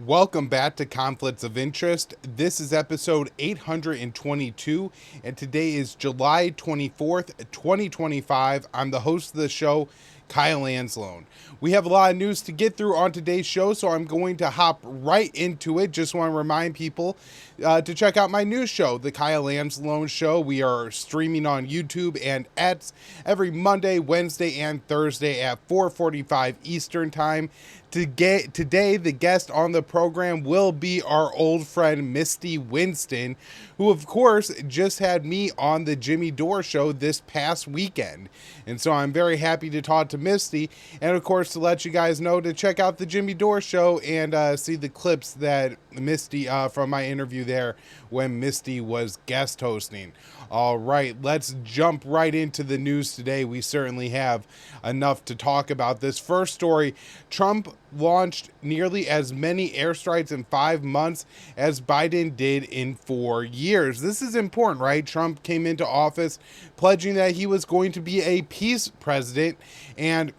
Welcome back to Conflicts of Interest. This is episode 822, and today is July 24th, 2025. I'm the host of the show, Kyle Anzalone. We have a lot of news to get through on today's show, so I'm going to hop right into it. Just want to remind people to check out my new show, The Kyle Anzalone Show. We are streaming on YouTube and X every Monday, Wednesday, and Thursday at 4:45 Eastern Time. Today, the guest on the program will be our old friend Misty Winston, who of course just had me on the Jimmy Dore show this past weekend. And so I'm very happy to talk to Misty, and of course to let you guys know to check out the Jimmy Dore show and see the clips that Misty from my interview there when Misty was guest hosting. All right, let's jump right into the news today. We certainly have enough to talk about. This first story: Trump launched nearly as many airstrikes in 5 months as Biden did in 4 years. This is important, right? Trump came into office pledging that he was going to be a peace president, and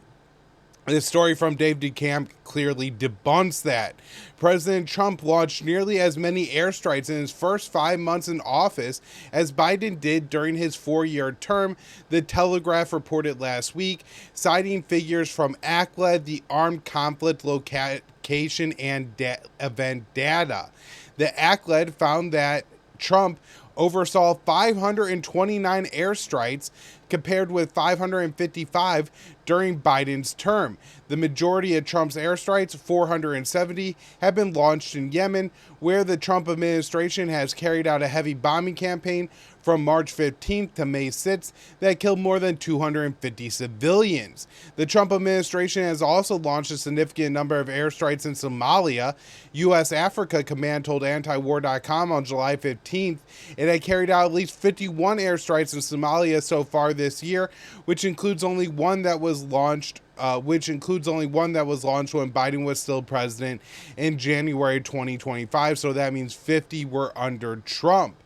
this story from Dave DeCamp clearly debunks that. President Trump launched nearly as many airstrikes in his first 5 months in office as Biden did during his 4-year term, The Telegraph reported last week, citing figures from ACLED, the Armed Conflict Location and Event Data. The ACLED found that Trump oversaw 529 airstrikes compared with 555 during Biden's term. The majority of Trump's airstrikes, 470, have been launched in Yemen, where the Trump administration has carried out a heavy bombing campaign from March 15th to May 6th that killed more than 250 civilians. The Trump administration has also launched a significant number of airstrikes in Somalia. U.S. Africa Command told antiwar.com on July 15th it had carried out at least 51 airstrikes in Somalia so far this year, which includes only one that was launched when Biden was still president in January 2025. So that means 50 were under Trump.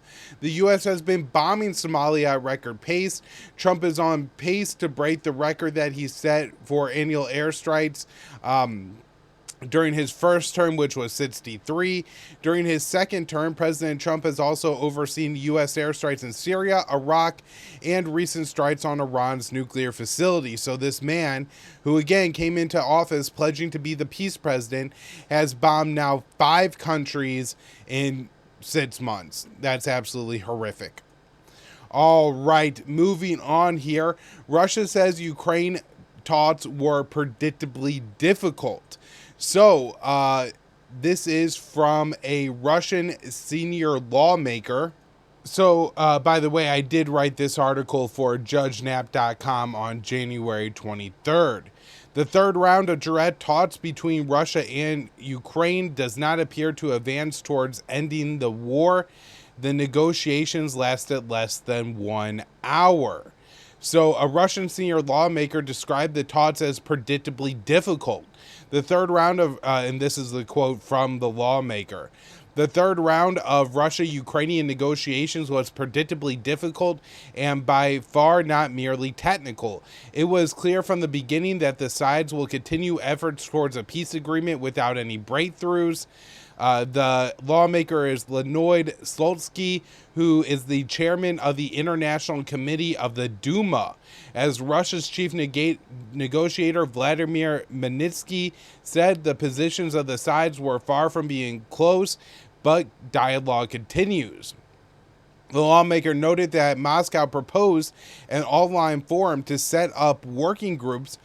The U.S. has been bombing Somalia at record pace. Trump is on pace to break the record that he set for annual airstrikes during his first term, which was 63. During his second term, President Trump has also overseen U.S. airstrikes in Syria, Iraq, and recent strikes on Iran's nuclear facility. So this man, who again came into office pledging to be the peace president, has bombed now 5 countries in 6 months. That's absolutely horrific. All right, moving on here. Russia says Ukraine talks were predictably difficult. So, this is from a Russian senior lawmaker. So, by the way, I did write this article for JudgeNap.com on January 23rd. The third round of direct talks between Russia and Ukraine does not appear to advance towards ending the war. The negotiations lasted less than 1 hour. So, a Russian senior lawmaker described the talks as predictably difficult. The third round of, and this is the quote from the lawmaker, the third round of Russia-Ukrainian negotiations was predictably difficult and by far not merely technical. It was clear from the beginning that the sides will continue efforts towards a peace agreement without any breakthroughs. The lawmaker is Leonid Slutsky, who is the chairman of the International Committee of the Duma. As Russia's chief negotiator Vladimir Magnitsky said, the positions of the sides were far from being close, but dialogue continues. The lawmaker noted that Moscow proposed an online forum to set up working groups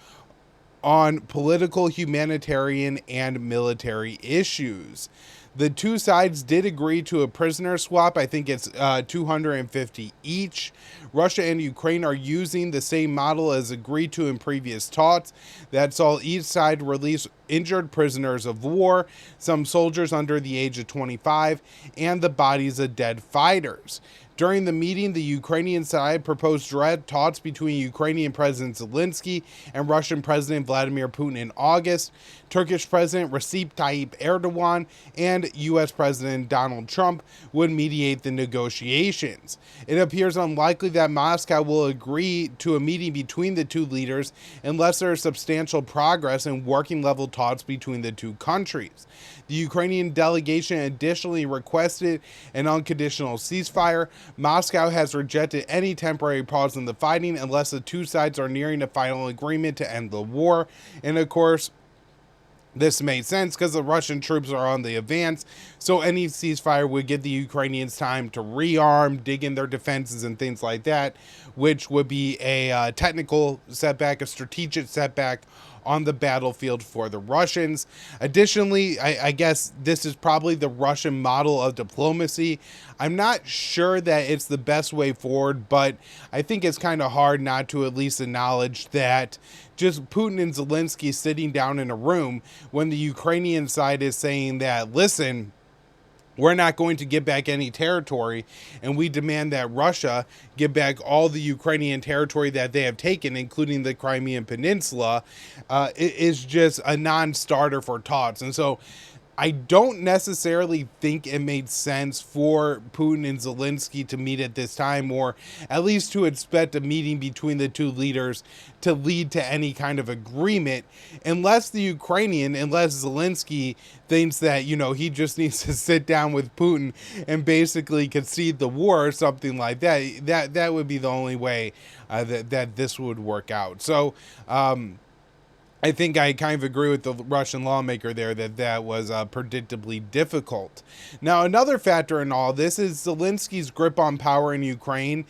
on political, humanitarian, and military issues. The two sides did agree to a prisoner swap. I think it's 250 each. Russia and Ukraine are using the same model as agreed to in previous talks. That saw each side release injured prisoners of war, some soldiers under the age of 25, and the bodies of dead fighters. During the meeting, the Ukrainian side proposed direct talks between Ukrainian President Zalinsky and Russian President Vladimir Putin in August. Turkish President Recep Tayyip Erdogan and U.S. President Donald Trump would mediate the negotiations. It appears unlikely that Moscow will agree to a meeting between the two leaders unless there is substantial progress in working level talks between the two countries. The Ukrainian delegation additionally requested an unconditional ceasefire. Moscow has rejected any temporary pause in the fighting unless the two sides are nearing a final agreement to end the war. And of course, this made sense because the Russian troops are on the advance, so any ceasefire would give the Ukrainians time to rearm, dig in their defenses, and things like that, which would be a technical setback, a strategic setback on the battlefield for the Russians. Additionally, I guess this is probably the Russian model of diplomacy. I'm not sure that it's the best way forward, but I think it's kind of hard not to at least acknowledge that just Putin and Zalinsky sitting down in a room when the Ukrainian side is saying that, listen, we're not going to give back any territory, and we demand that Russia give back all the Ukrainian territory that they have taken, including the Crimean Peninsula, it is just a non-starter for talks. And so I don't necessarily think it made sense for Putin and Zalinsky to meet at this time, or at least to expect a meeting between the two leaders to lead to any kind of agreement, unless Zalinsky thinks that, he just needs to sit down with Putin and basically concede the war or something like that. That would be the only way that this would work out. So, I think I kind of agree with the Russian lawmaker there that was predictably difficult. Now, another factor in all this is Zalinsky's grip on power in Ukraine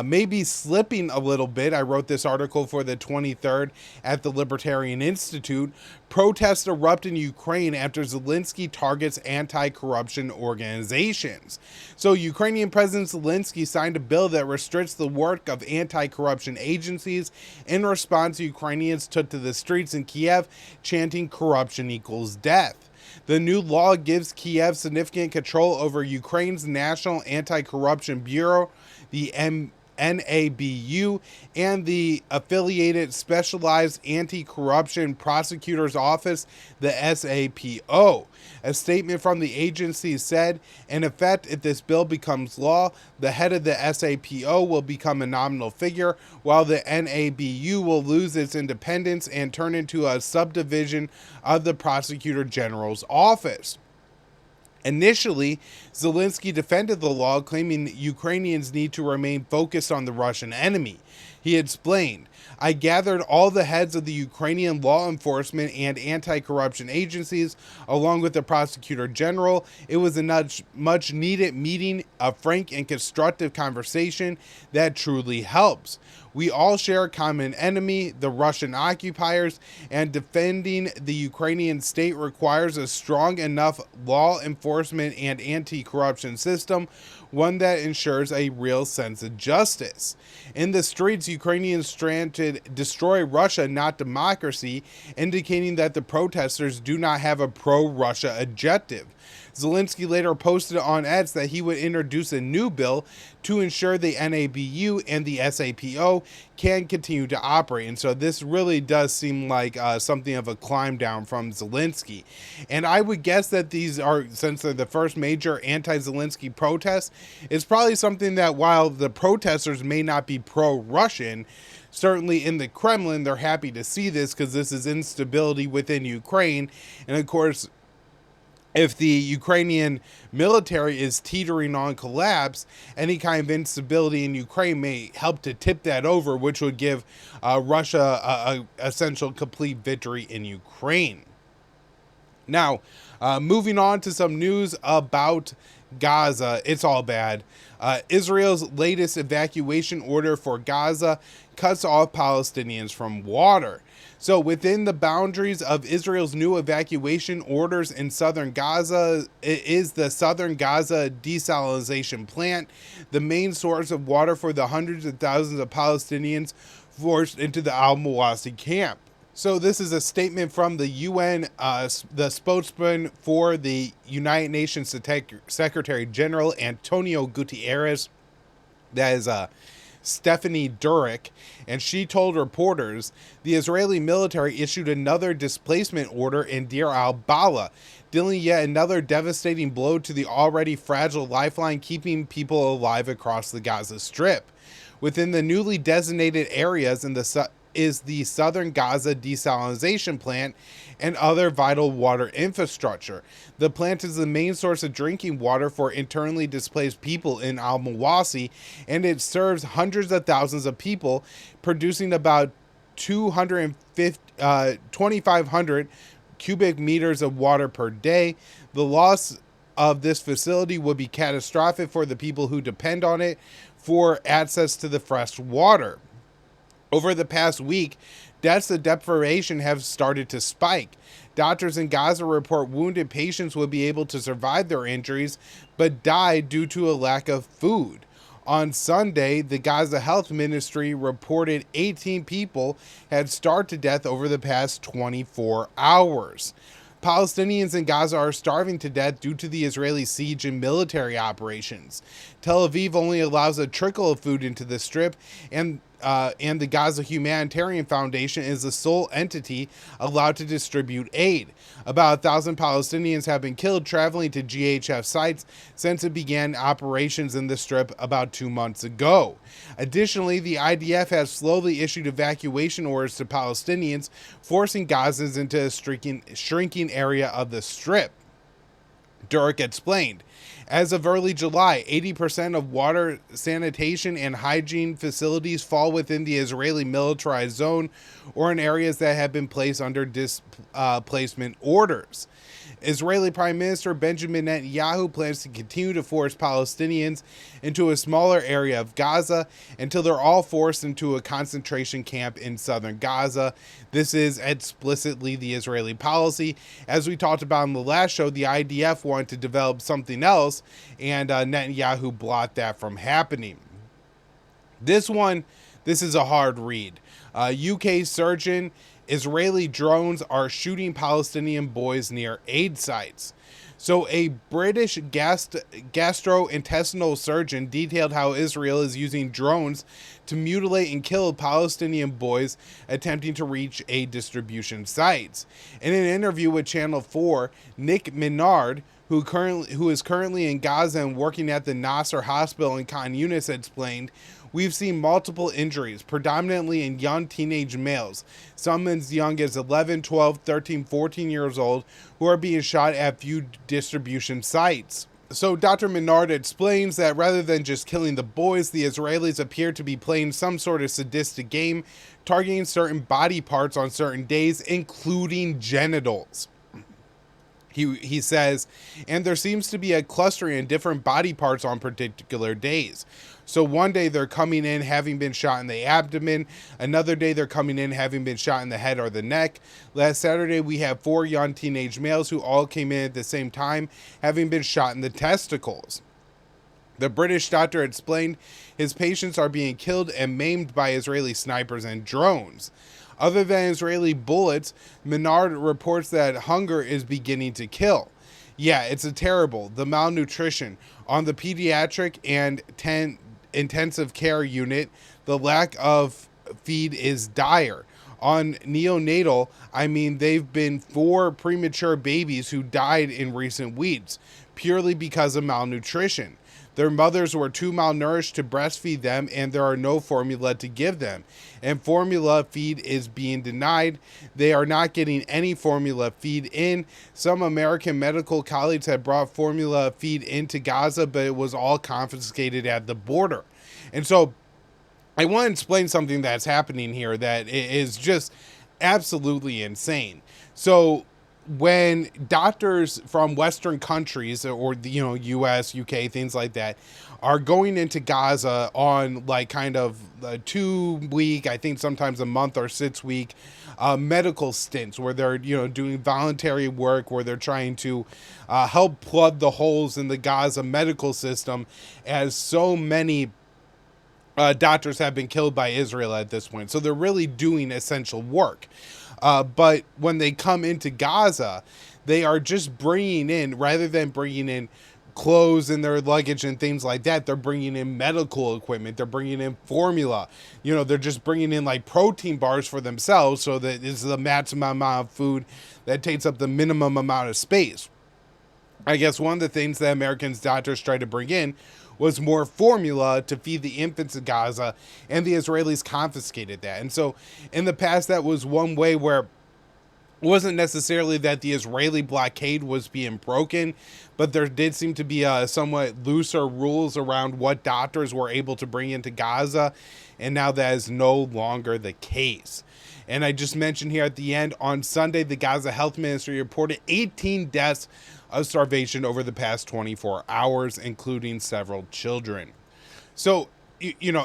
maybe slipping a little bit. I wrote this article for the 23rd at the Libertarian Institute. Protests erupt in Ukraine after Zalinsky targets anti-corruption organizations. So Ukrainian President Zalinsky signed a bill that restricts the work of anti-corruption agencies. In response, Ukrainians took to the streets in Kiev chanting "corruption equals death." The new law gives Kiev significant control over Ukraine's National Anti-Corruption Bureau, the NABU, and the affiliated Specialized Anti-Corruption Prosecutor's Office, the SAPO. A statement from the agency said, in effect, if this bill becomes law, the head of the SAPO will become a nominal figure, while the NABU will lose its independence and turn into a subdivision of the Prosecutor General's office. Initially, Zalinsky defended the law, claiming that Ukrainians need to remain focused on the Russian enemy. He explained, "I gathered all the heads of the Ukrainian law enforcement and anti-corruption agencies, along with the prosecutor general. It was a much needed meeting, a frank and constructive conversation that truly helps. We all share a common enemy, the Russian occupiers, and defending the Ukrainian state requires a strong enough law enforcement and anti-corruption system, one that ensures a real sense of justice. In the streets, Ukrainians chanted, 'Destroy Russia, not democracy,' indicating that the protesters do not have a pro-Russia objective." Zalinsky later posted on X that he would introduce a new bill to ensure the NABU and the SAPO can continue to operate. And so this really does seem like something of a climb down from Zalinsky. And I would guess that these are, since they're the first major anti-Zalinsky protests, it's probably something that while the protesters may not be pro-Russian, certainly in the Kremlin, they're happy to see this because this is instability within Ukraine. And of course, if the Ukrainian military is teetering on collapse, any kind of instability in Ukraine may help to tip that over, which would give Russia a essential complete victory in Ukraine. Now, moving on to some news about Gaza. It's all bad. Israel's latest evacuation order for Gaza cuts off Palestinians from water. So within the boundaries of Israel's new evacuation orders in southern Gaza, it is the southern Gaza desalination plant, the main source of water for the hundreds of thousands of Palestinians forced into the al-Mawasi camp. So this is a statement from the UN, the spokesman for the United Nations Secretary General, Antonio Guterres, that is Stephanie Durek, and she told reporters the Israeli military issued another displacement order in Deir al-Bala, dealing yet another devastating blow to the already fragile lifeline keeping people alive across the Gaza Strip. Within the newly designated areas is the southern Gaza desalination plant and other vital water infrastructure. The plant is the main source of drinking water for internally displaced people in Al-Mawasi, and it serves hundreds of thousands of people, producing about 2,500 cubic meters of water per day. The loss of this facility would be catastrophic for the people who depend on it for access to the fresh water. Over the past week, deaths of deprivation have started to spike. Doctors in Gaza report wounded patients will be able to survive their injuries, but die due to a lack of food. On Sunday, the Gaza Health Ministry reported 18 people had starved to death over the past 24 hours. Palestinians in Gaza are starving to death due to the Israeli siege and military operations. Tel Aviv only allows a trickle of food into the Strip, and the Gaza Humanitarian Foundation is the sole entity allowed to distribute aid. About 1,000 Palestinians have been killed traveling to GHF sites since it began operations in the Strip about 2 months ago. Additionally, the IDF has slowly issued evacuation orders to Palestinians, forcing Gazans into a shrinking area of the Strip. Durek explained. As of early July, 80% of water, sanitation, and hygiene facilities fall within the Israeli militarized zone or in areas that have been placed under displacement orders. Israeli Prime Minister Benjamin Netanyahu plans to continue to force Palestinians into a smaller area of Gaza until they're all forced into a concentration camp in southern Gaza. This is explicitly the Israeli policy. As we talked about in the last show, the IDF wanted to develop something else, and Netanyahu blocked that from happening. This is a hard read. UK surgeon: Israeli drones are shooting Palestinian boys near aid sites. So a British gastrointestinal surgeon detailed how Israel is using drones to mutilate and kill Palestinian boys attempting to reach aid distribution sites. In an interview with Channel 4, Nick Menard, who is currently in Gaza and working at the Nasser Hospital in Khan Yunis, explained, "We've seen multiple injuries, predominantly in young teenage males, some as young as 11, 12, 13, 14 years old, who are being shot at few distribution sites." So Dr. Menard explains that rather than just killing the boys, the Israelis appear to be playing some sort of sadistic game, targeting certain body parts on certain days, including genitals. He says, and there seems to be a clustering in different body parts on particular days. So one day they're coming in having been shot in the abdomen. Another day they're coming in having been shot in the head or the neck. Last Saturday we have 4 young teenage males who all came in at the same time having been shot in the testicles. The British doctor explained his patients are being killed and maimed by Israeli snipers and drones. Other than Israeli bullets, Menard reports that hunger is beginning to kill. Yeah, it's terrible. The malnutrition. On the pediatric and intensive care unit, the lack of feed is dire. On neonatal, they've been 4 premature babies who died in recent weeks, purely because of malnutrition. Their mothers were too malnourished to breastfeed them, and there are no formula to give them. And formula feed is being denied. They are not getting any formula feed in. Some American medical colleagues had brought formula feed into Gaza, but it was all confiscated at the border. And so I want to explain something that's happening here that is just absolutely insane. So when doctors from Western countries or the US, UK, things like that are going into Gaza on like kind of a 2-week, I think sometimes a month or 6-week medical stints where they're doing voluntary work, where they're trying to help plug the holes in the Gaza medical system, as so many doctors have been killed by Israel at this point. So they're really doing essential work. But when they come into Gaza, they are just bringing in, rather than bringing in clothes and their luggage and things like that. They're bringing in medical equipment. They're bringing in formula. They're just bringing in like protein bars for themselves so that it's the maximum amount of food that takes up the minimum amount of space. I guess one of the things that Americans' doctors tried to bring in was more formula to feed the infants in Gaza, and the Israelis confiscated that. And so in the past, that was one way where it wasn't necessarily that the Israeli blockade was being broken, but there did seem to be somewhat looser rules around what doctors were able to bring into Gaza, and now that is no longer the case. And I just mentioned here at the end, on Sunday, the Gaza Health Ministry reported 18 deaths of starvation over the past 24 hours, including several children. So,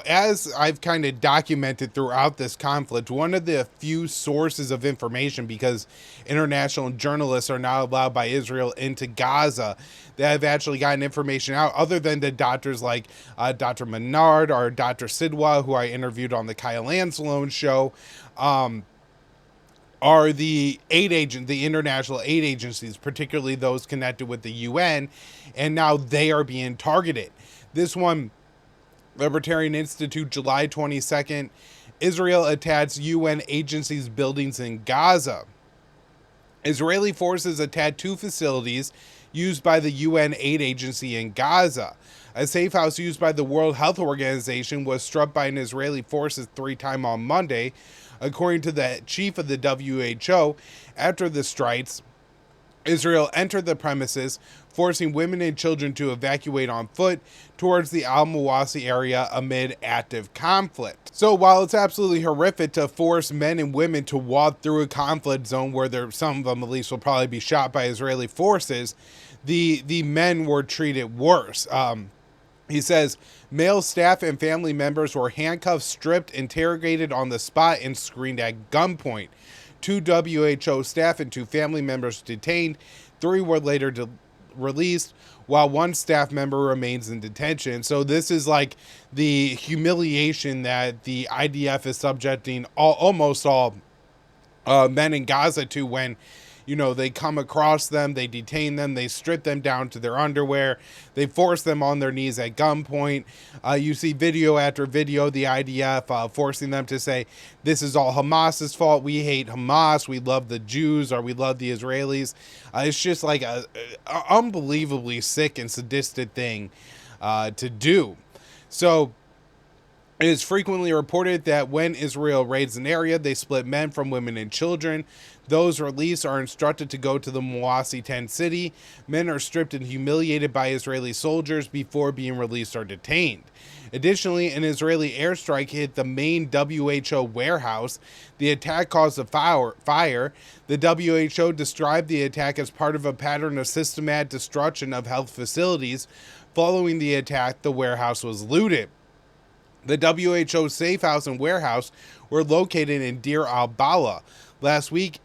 as I've kind of documented throughout this conflict, one of the few sources of information, because international journalists are not allowed by Israel into Gaza, that have actually gotten information out, other than the doctors like Dr. Menard or Dr. Sidwa, who I interviewed on the Kyle Anzalone show, are the international aid agencies, particularly those connected with the UN, and now they are being targeted. This one, Libertarian Institute, July 22nd, Israel attacks UN agencies' buildings in Gaza. Israeli forces attacked 2 facilities used by the UN aid agency in Gaza. A safe house used by the World Health Organization was struck by an Israeli forces 3 times on Monday, according to the chief of the WHO. After the strikes, Israel entered the premises, forcing women and children to evacuate on foot towards the Al-Mawasi area amid active conflict. So while it's absolutely horrific to force men and women to walk through a conflict zone where some of them at least will probably be shot by Israeli forces, the men were treated worse. He says male staff and family members were handcuffed, stripped, interrogated on the spot, and screened at gunpoint. 2 WHO staff and 2 family members detained. 3 were later released, while 1 staff member remains in detention. So this is like the humiliation that the IDF is subjecting almost all men in Gaza to when they come across them, they detain them, they strip them down to their underwear, they force them on their knees at gunpoint. You see video after video, the IDF forcing them to say, this is all Hamas's fault, we hate Hamas, we love the Jews, or we love the Israelis. It's just like a unbelievably sick and sadistic thing to do. So it is frequently reported that when Israel raids an area, they split men from women and children. Those released are instructed to go to the Mawasi tent city. Men are stripped and humiliated by Israeli soldiers before being released or detained. Additionally, an Israeli airstrike hit the main WHO warehouse. The attack caused a fire. The WHO described the attack as part of a pattern of systematic destruction of health facilities. Following the attack, the warehouse was looted. The WHO safe house and warehouse were located in Deir al-Balah. Last week,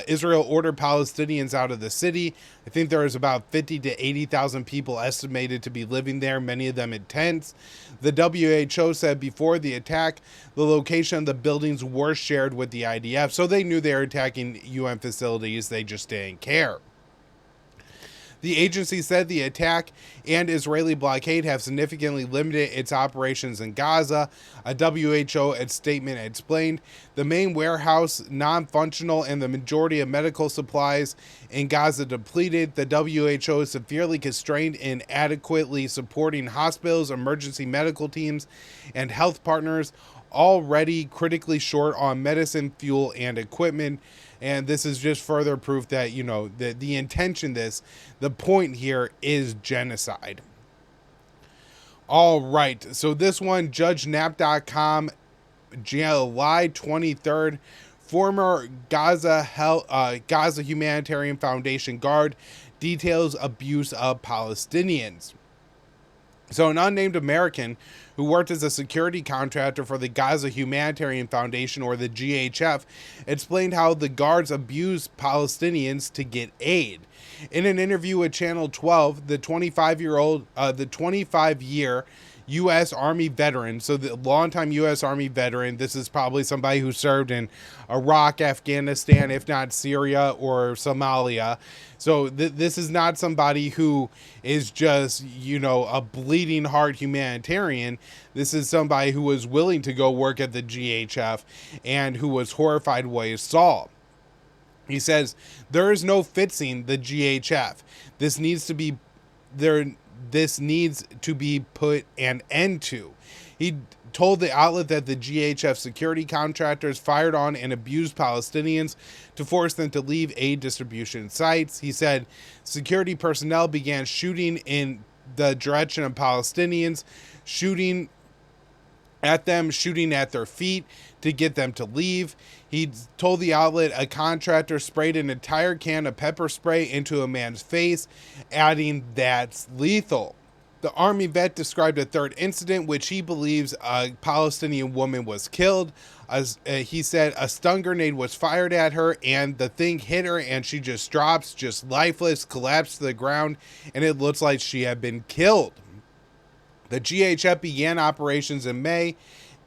Israel ordered Palestinians out of the city. I think there was about 50 to 80,000 people estimated to be living there, many of them in tents. The WHO said before the attack, the location of the buildings were shared with the IDF, so they knew they were attacking UN facilities, they just didn't care. The agency said the attack and Israeli blockade have significantly limited its operations in Gaza. A WHO statement explained the main warehouse non-functional and the majority of medical supplies in Gaza depleted. The WHO is severely constrained in adequately supporting hospitals, emergency medical teams, and health partners, already critically short on medicine, fuel, and equipment. And this is just further proof that, the intention, the point here is genocide. All right. So this one, JudgeNap.com, July 23rd, former Gaza Humanitarian Foundation guard details abuse of Palestinians. So an unnamed American who worked as a security contractor for the Gaza Humanitarian Foundation, or the GHF, explained how the guards abused Palestinians to get aid. In an interview with Channel 12, the 25-year U.S. Army veteran. So the longtime U.S. Army veteran. This is probably somebody who served in Iraq, Afghanistan, if not Syria or Somalia. So this is not somebody who is just, a bleeding heart humanitarian. This is somebody who was willing to go work at the GHF and who was horrified what he saw. He says, there is no fixing the GHF. This needs to be put an end to. He told the outlet that the GHF security contractors fired on and abused Palestinians to force them to leave aid distribution sites. He said security personnel began shooting in the direction of Palestinians, shooting at them, shooting at their feet to get them to leave. He told the outlet a contractor sprayed an entire can of pepper spray into a man's face, adding, "That's lethal." The Army vet described a third incident, which he believes a Palestinian woman was killed. He said a stun grenade was fired at her and the thing hit her and she just drops, just lifeless, collapsed to the ground, and it looks like she had been killed. The GHF began operations in May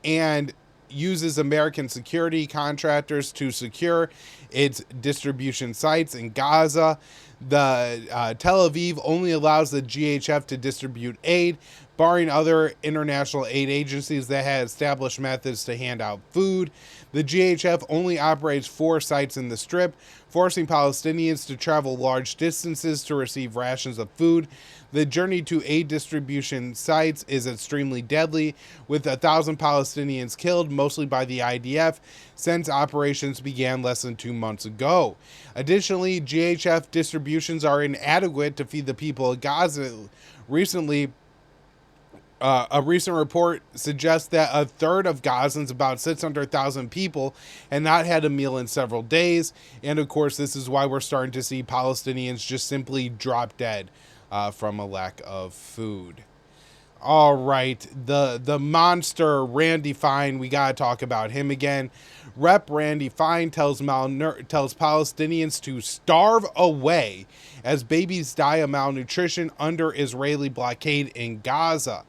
and uses American security contractors to secure its distribution sites in Gaza. The Tel Aviv only allows the GHF to distribute aid, barring other international aid agencies that had established methods to hand out food. The GHF only operates 4 sites in the Strip, forcing Palestinians to travel large distances to receive rations of food. The journey to aid distribution sites is extremely deadly, with 1,000 Palestinians killed, mostly by the IDF, since operations began less than 2 months ago. Additionally, GHF distributions are inadequate to feed the people of Gaza. A recent report suggests that a third of Gazans, about 600,000 people, had not had a meal in several days. And of course, this is why we're starting to see Palestinians just simply drop dead from a lack of food. All right, the monster Randy Fine, we got to talk about him again. Rep. Randy Fine tells Palestinians to starve away as babies die of malnutrition under Israeli blockade in Gaza.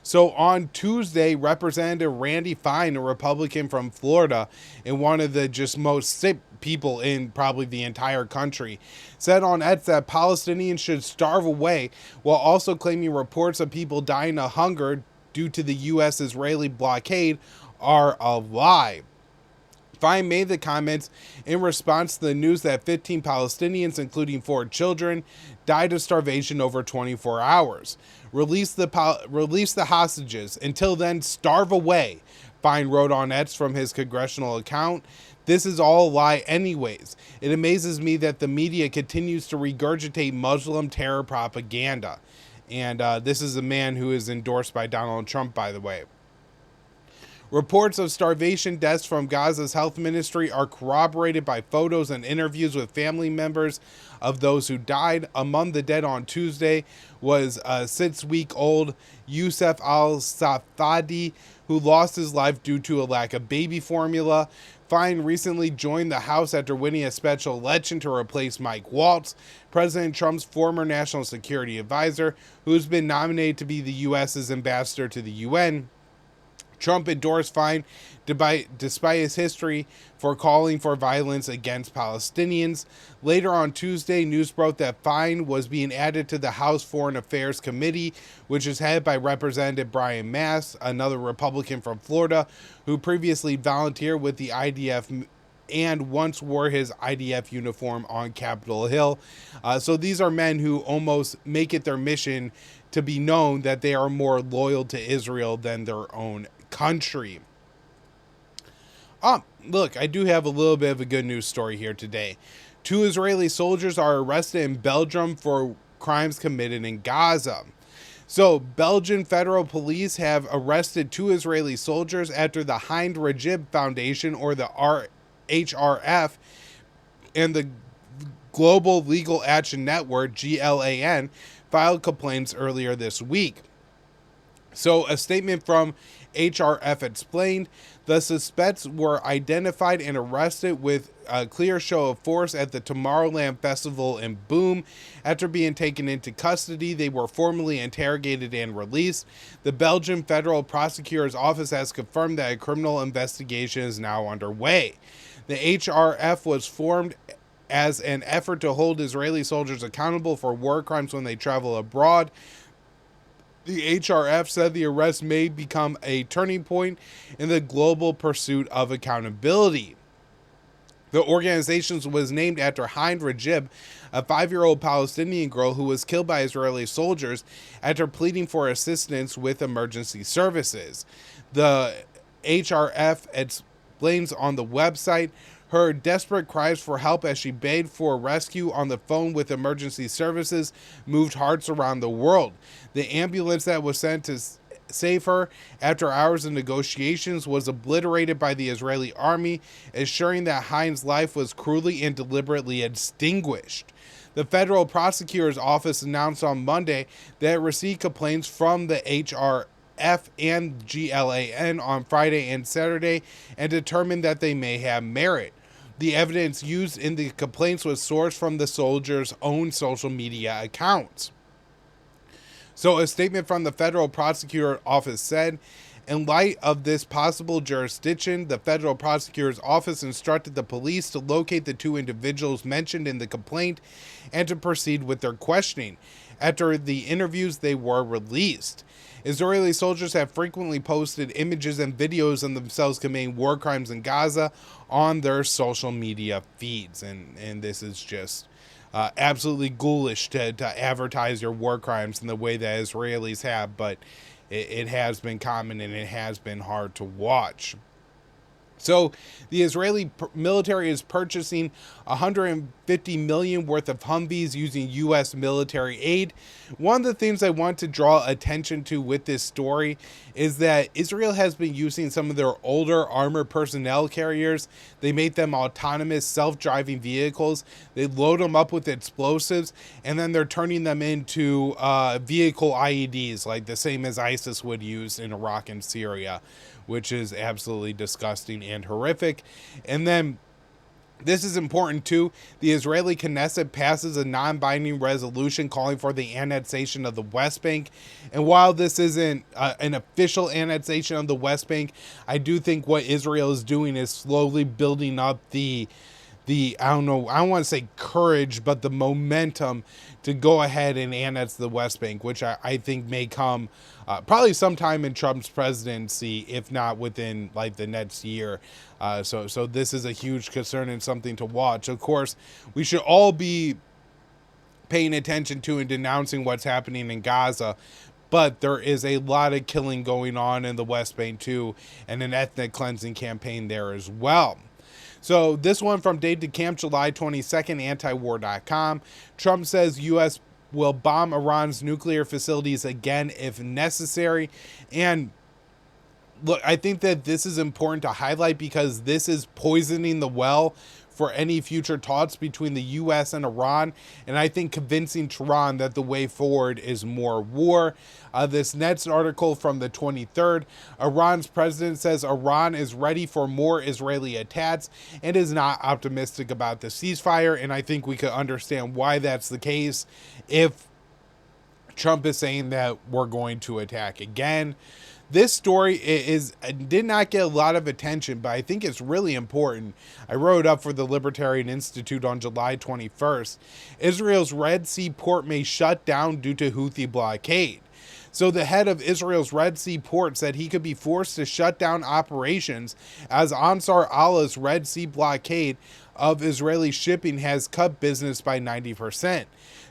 So on Tuesday, Representative Randy Fine, a Republican from Florida and one of the just most sick people in probably the entire country, said on X that Palestinians should starve away, while also claiming reports of people dying of hunger due to the U.S.-Israeli blockade are a lie. Fine made the comments in response to the news that 15 Palestinians, including 4 children, died of starvation over 24 hours. Release the hostages. Until then, starve away, Fine wrote on X from his congressional account. This is all a lie anyways. It amazes me that the media continues to regurgitate Muslim terror propaganda. And this is a man who is endorsed by Donald Trump, by the way. Reports of starvation deaths from Gaza's health ministry are corroborated by photos and interviews with family members of those who died. Among the dead on Tuesday was a 6-week-old Youssef al-Safadi, who lost his life due to a lack of baby formula. Fine recently joined the House after winning a special election to replace Mike Waltz, President Trump's former national security advisor, who's been nominated to be the U.S.'s ambassador to the UN. Trump endorsed Fine despite his history for calling for violence against Palestinians. Later on Tuesday, news broke that Fine was being added to the House Foreign Affairs Committee, which is headed by Representative Brian Mast, another Republican from Florida, who previously volunteered with the IDF and once wore his IDF uniform on Capitol Hill. So these are men who almost make it their mission to be known that they are more loyal to Israel than their own country. Look, I do have a little bit of a good news story here today. 2 Israeli soldiers are arrested in Belgium for crimes committed in Gaza. So, Belgian federal police have arrested 2 Israeli soldiers after the Hind Rajib Foundation, or the HRF, and the Global Legal Action Network, GLAN, filed complaints earlier this week. So, a statement from HRF explained. The suspects were identified and arrested with a clear show of force at the Tomorrowland Festival in Boom. After being taken into custody, they were formally interrogated and released. The Belgian Federal Prosecutor's Office has confirmed that a criminal investigation is now underway. The HRF was formed as an effort to hold Israeli soldiers accountable for war crimes when they travel abroad. The HRF said the arrest may become a turning point in the global pursuit of accountability. The organization was named after Hind Rajib, a 5-year-old Palestinian girl who was killed by Israeli soldiers after pleading for assistance with emergency services. The HRF explains on the website her desperate cries for help as she begged for rescue on the phone with emergency services moved hearts around the world. The ambulance that was sent to save her after hours of negotiations was obliterated by the Israeli army, assuring that Hind's life was cruelly and deliberately extinguished. The federal prosecutor's office announced on Monday that it received complaints from the HRF and GLAN on Friday and Saturday and determined that they may have merit. The evidence used in the complaints was sourced from the soldiers' own social media accounts. So a statement from the federal prosecutor's office said, in light of this possible jurisdiction, the federal prosecutor's office instructed the police to locate the 2 individuals mentioned in the complaint and to proceed with their questioning. After the interviews, they were released. Israeli soldiers have frequently posted images and videos of themselves committing war crimes in Gaza on their social media feeds. And this is just absolutely ghoulish to advertise your war crimes in the way that Israelis have, but it has been common and it has been hard to watch. So the Israeli military is purchasing $150 million worth of Humvees using U.S. military aid. One of the things I want to draw attention to with this story is that Israel has been using some of their older armored personnel carriers. They make them autonomous self-driving vehicles. They load them up with explosives, and then they're turning them into vehicle IEDs, like the same as ISIS would use in Iraq and Syria, which is absolutely disgusting and horrific. And then this is important too. The Israeli Knesset passes a non-binding resolution calling for the annexation of the West Bank. And while this isn't an official annexation of the West Bank, I do think what Israel is doing is slowly building up the I don't want to say courage, but the momentum to go ahead and annex the West Bank, which I think may come probably sometime in Trump's presidency, if not within like the next year. So this is a huge concern and something to watch. Of course, we should all be paying attention to and denouncing what's happening in Gaza. But there is a lot of killing going on in the West Bank too, and an ethnic cleansing campaign there as well. So this one from Date to Camp, July 22nd, antiwar.com. Trump says U.S. will bomb Iran's nuclear facilities again if necessary. And look, I think that this is important to highlight because this is poisoning the well for any future talks between the U.S. and Iran, and I think convincing Tehran that the way forward is more war. This next article from the 23rd, Iran's president says Iran is ready for more Israeli attacks and is not optimistic about the ceasefire, and I think we could understand why that's the case if Trump is saying that we're going to attack again. This story did not get a lot of attention, but I think it's really important. I wrote up for the Libertarian Institute on July 21st. Israel's Red Sea port may shut down due to Houthi blockade. So the head of Israel's Red Sea port said he could be forced to shut down operations as Ansar Allah's Red Sea blockade of Israeli shipping has cut business by 90%.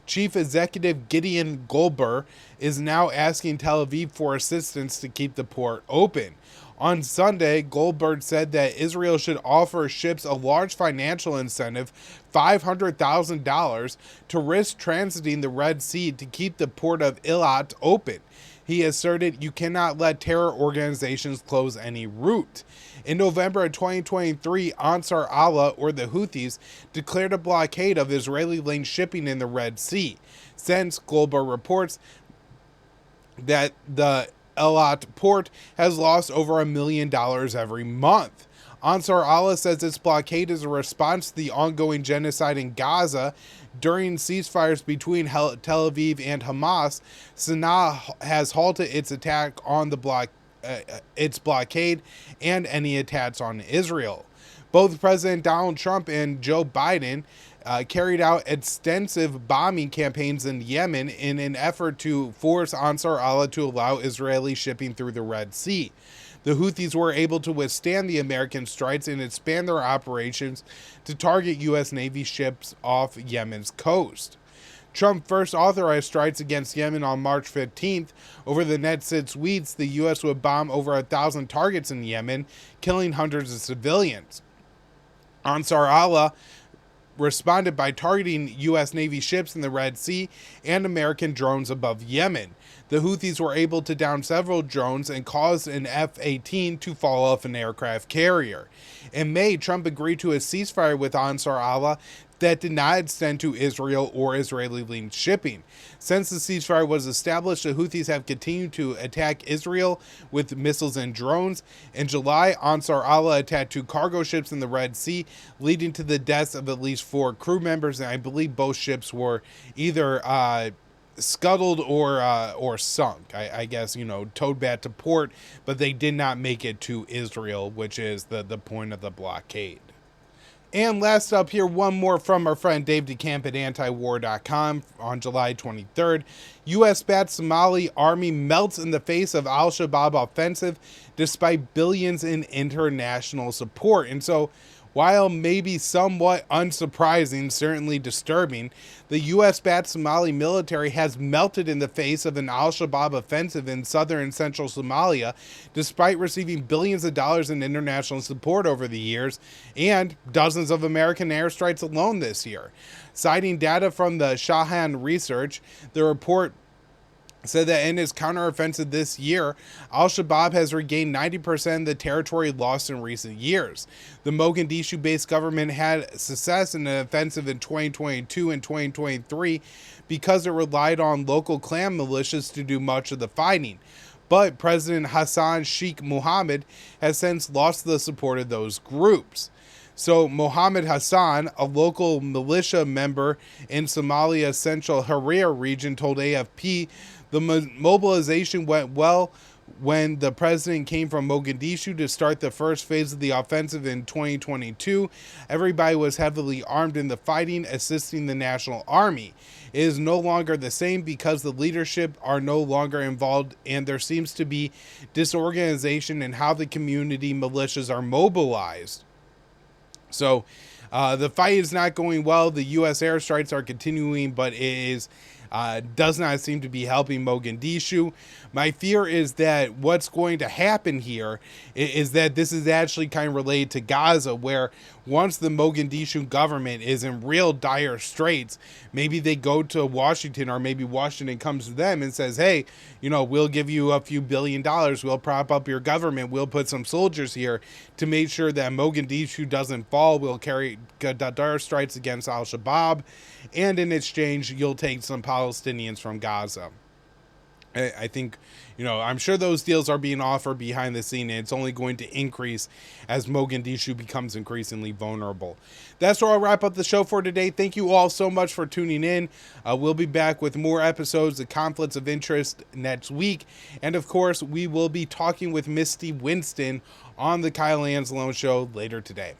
Chief Executive Gideon Goldberg is now asking Tel Aviv for assistance to keep the port open. On Sunday, Goldberg said that Israel should offer ships a large financial incentive, $500,000, to risk transiting the Red Sea to keep the port of Eilat open. He asserted you cannot let terror organizations close any route. In November of 2023, Ansar Allah, or the Houthis, declared a blockade of Israeli-linked shipping in the Red Sea. Since, Goldberg reports that the Eilat port has lost over $1 million every month. Ansar Allah says its blockade is a response to the ongoing genocide in Gaza. During ceasefires between Tel Aviv and Hamas, Sana'a has halted its attack on the its blockade and any attacks on Israel. Both President Donald Trump and Joe Biden carried out extensive bombing campaigns in Yemen in an effort to force Ansar Allah to allow Israeli shipping through the Red Sea. The Houthis were able to withstand the American strikes and expand their operations to target U.S. Navy ships off Yemen's coast. Trump first authorized strikes against Yemen on March 15th. Over the next 6 weeks, the U.S. would bomb over 1,000 targets in Yemen, killing hundreds of civilians. Ansar Allah responded by targeting U.S. Navy ships in the Red Sea and American drones above Yemen. The Houthis were able to down several drones and caused an F-18 to fall off an aircraft carrier. In May, Trump agreed to a ceasefire with Ansar Allah that did not extend to Israel or Israeli-linked shipping. Since the ceasefire was established, the Houthis have continued to attack Israel with missiles and drones. In July, Ansar Allah attacked 2 cargo ships in the Red Sea, leading to the deaths of at least 4 crew members, and I believe both ships were either scuttled or sunk. I guess, towed back to port, but they did not make it to Israel, which is the point of the blockade. And last up here, one more from our friend Dave DeCamp at antiwar.com on July 23rd. U.S.-backed Somali army melts in the face of al-Shabaab offensive despite billions in international support. And so, while maybe somewhat unsurprising, certainly disturbing, the U.S.-backed Somali military has melted in the face of an al-Shabaab offensive in southern and central Somalia, despite receiving billions of dollars in international support over the years, and dozens of American airstrikes alone this year. Citing data from the Shahan Research, the report said that in its counteroffensive this year, al-Shabaab has regained 90% of the territory lost in recent years. The Mogadishu-based government had success in an offensive in 2022 and 2023 because it relied on local clan militias to do much of the fighting. But President Hassan Sheikh Mohammed has since lost the support of those groups. So Mohammed Hassan, a local militia member in Somalia's central Harar region, told AFP the mobilization went well when the president came from Mogadishu to start the first phase of the offensive in 2022. Everybody was heavily armed in the fighting, assisting the National Army. It is no longer the same because the leadership are no longer involved, and there seems to be disorganization in how the community militias are mobilized. So the fight is not going well. The U.S. airstrikes are continuing, but it is does not seem to be helping Mogadishu. My fear is that what's going to happen here is that this is actually kind of related to Gaza, where once the Mogadishu government is in real dire straits, maybe they go to Washington, or maybe Washington comes to them and says, hey, we'll give you a few $1 billion. We'll prop up your government. We'll put some soldiers here to make sure that Mogadishu doesn't fall. We'll carry dire strikes against al-Shabaab. And in exchange, you'll take some Palestinians from Gaza. I think, I'm sure those deals are being offered behind the scene, and it's only going to increase as Mogadishu becomes increasingly vulnerable. That's where I'll wrap up the show for today. Thank you all so much for tuning in. We'll be back with more episodes of Conflicts of Interest next week. And of course, we will be talking with Misty Winston on the Kyle Anzalone Show later today.